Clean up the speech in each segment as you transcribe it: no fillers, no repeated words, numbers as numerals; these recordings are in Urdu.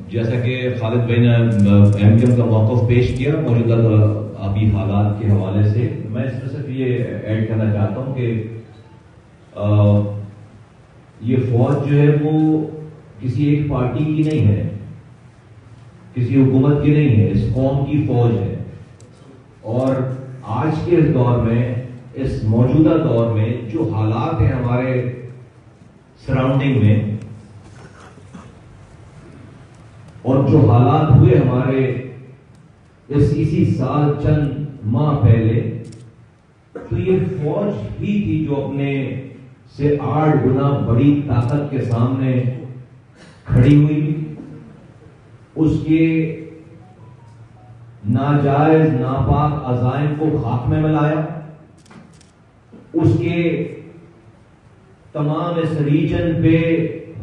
جیسا کہ خالد بھائی نے ایم کیو ایم کا موقف پیش کیا موجودہ ابھی حالات کے حوالے سے، میں اس میں صرف یہ ایڈ کرنا چاہتا ہوں کہ یہ فوج جو ہے وہ کسی ایک پارٹی کی نہیں ہے، کسی حکومت کی نہیں ہے، اس قوم کی فوج ہے. اور آج کے اس دور میں، اس موجودہ دور میں جو حالات ہیں ہمارے سراؤنڈنگ میں، اور جو حالات ہوئے ہمارے اسی سال چند ماہ پہلے، تو یہ فوج ہی تھی جو اپنے سے 8 گنا بڑی طاقت کے سامنے کھڑی ہوئی، اس کے ناجائز ناپاک عزائم کو خاتمے میں لایا، اس کے تمام اس ریجن پہ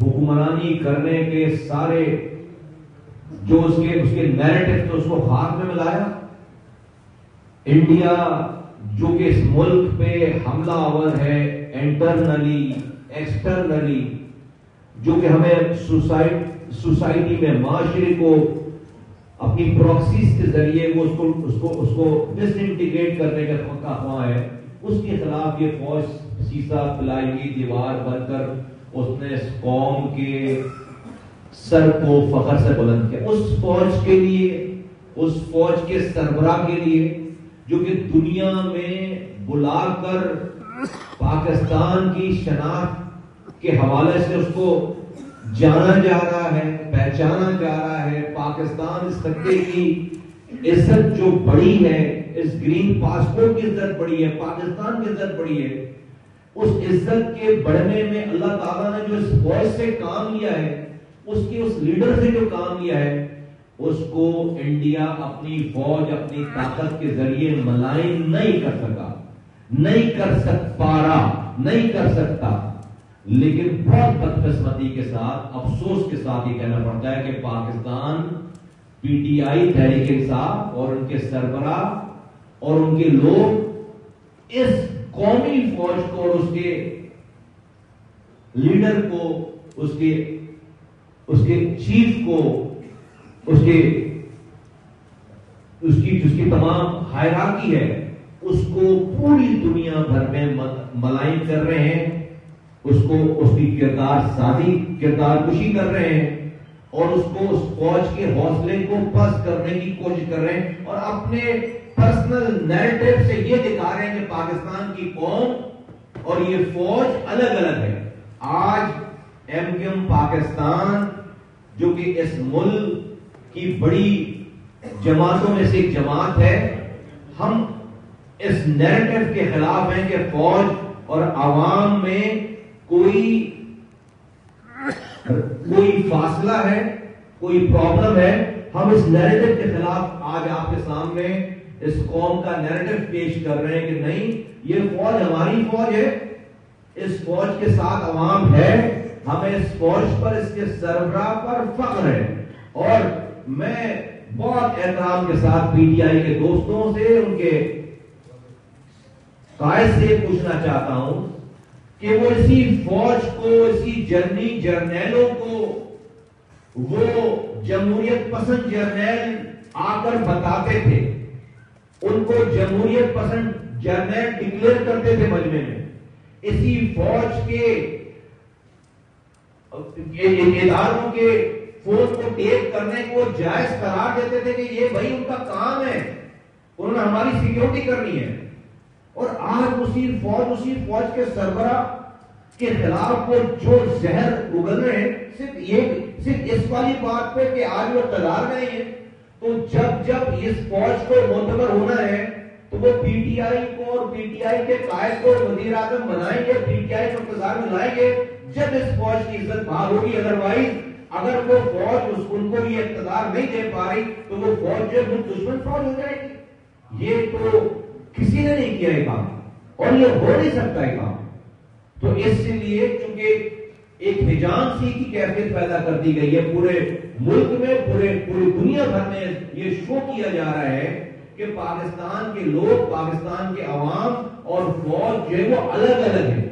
حکمرانی کرنے کے سارے جو اس کے نیریٹو تھے اس کو خاتمے میں لایا. انڈیا جو کہ اس ملک پہ حملہ آور ہے انٹرنلی ایکسٹرنلی، جو کہ ہمیں سوسائٹی میں معاشرے کو اپنی پراکسیز کے ذریعے وہ اس کو ڈس انٹیگریٹ کرنے کا خواہاں ہے، اس کے خلاف یہ فوج سیسا پلائی کی دیوار بن کر اس نے اس قوم کے سر کو فخر سے بلند کیا. اس فوج کے لیے، اس فوج کے سربراہ کے لیے جو کہ دنیا میں بلا کر پاکستان کی شناخت کے حوالے سے اس کو جانا جا رہا ہے، پہچانا جا رہا ہے. پاکستان اس خطے کی عزت جو بڑی ہے، اس گرین پاسپورٹ کی عزت بڑی ہے، پاکستان کی عزت بڑی ہے. اس عزت کے بڑھنے میں اللہ تعالیٰ نے جو اس فوج سے کام لیا ہے، اس لیڈر سے جو کام لیا ہے، اس کو انڈیا اپنی فوج اپنی طاقت کے ذریعے ملائم نہیں کر سکا، نہیں کر سکتا. لیکن بہت بدقسمتی کے ساتھ، افسوس کے ساتھ یہ کہنا پڑتا ہے کہ Pakistan P T I Tehreek Insaf اور ان کے سربراہ اور ان کے لوگ اس قومی فوج کو اور اس کے لیڈر کو، اس کے چیف کو، اس کی تمام ہائرارکی ہے، اس کو پوری دنیا بھر میں ملائم کر رہے ہیں، اس کی کردار کشی کر رہے ہیں، اور اس فوج کے حوصلے کو پست کرنے کی کوشش کر رہے ہیں، اور اپنے پرسنل نیریٹو سے یہ دکھا رہے ہیں کہ پاکستان کی قوم اور یہ فوج الگ الگ ہے. آج ایم کیو ایم پاکستان جو کہ اس ملک کی بڑی جماعتوں میں سے ایک جماعت ہے، ہم اس نیریٹو کے خلاف ہیں کہ فوج اور عوام میں کوئی فاصلہ ہے، کوئی پرابلم ہے. ہم اس نیریٹو کے خلاف آج آپ کے سامنے اس قوم کا نیریٹو پیش کر رہے ہیں کہ نہیں، یہ فوج ہماری فوج ہے، اس فوج کے ساتھ عوام ہے، ہمیں اس فوج پر، اس کے سربراہ پر فخر ہے. اور میں بہت احترام کے ساتھ پی ٹی آئی کے دوستوں سے، ان کے قائد سے پوچھنا چاہتا ہوں کہ وہ اسی فوج کو، اسی جرنیلوں کو وہ جمہوریت پسند جرنیل آ کر بتاتے تھے، ان کو جمہوریت پسند جرنیل ڈکلیئر کرتے تھے مجمع میں. اسی فوج کے اداروں کے فون کو ٹیپ کرنے کو جائز قرار دیتے تھے کہ یہ بھائی ان کا کام ہے، انہوں نے ہماری سیکیورٹی کرنی ہے. اور آج اسی فوج کے سربراہ کے خلاف وہ جو زہر اگل رہے ہیں، صرف اس والی بات پہ کہ آج وہ اقتدار میں ہیں، تو جب اس فوج کو معتبر ہونا ہے تو وہ پی ٹی آئی کو اور پی ٹی آئی کے قائد کو وزیر اعظم بنائیں گے، پی ٹی آئی کو اقتدار میں لائیں گے جب اس فوج کی عزت بحال ہوگی. ادروائز اگر وہ فوج ان کو یہ اقتدار نہیں دے پا رہی تو وہ فوج جو ہے دشمن فوج ہو جائے گی. یہ تو کسی نے نہیں کیا یہ کام، اور یہ ہو نہیں سکتا یہ کام. تو اس لیے چونکہ ایک ہجان سی کی کیفیت پیدا کر دی گئی ہے پورے ملک میں، پوری دنیا بھر میں یہ شو کیا جا رہا ہے کہ پاکستان کے لوگ، پاکستان کے عوام اور فوج جو ہے وہ الگ الگ ہے.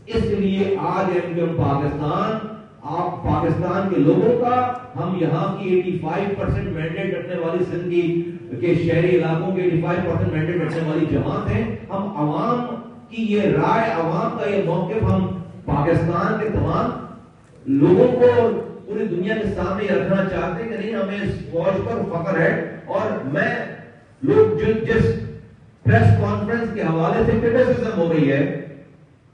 اس لیے آج ایم کیو ایم پاکستان آپ پاکستان کے لوگوں کا، ہم یہاں کی 85% مینڈیٹ رکھنے والی سندھ کے شہری علاقوں کے 85% مینڈیٹ رکھنے والی جماعت ہیں. ہم عوام کی یہ رائے، عوام کا یہ موقف ہم پاکستان کے تمام لوگوں کو پوری دنیا کے سامنے یہ رکھنا چاہتے ہیں کہ نہیں، ہمیں اس فوج پر فخر ہے. اور میں لوگ جس پریس کانفرنس کے حوالے سے کرٹیسزم ہو رہی ہے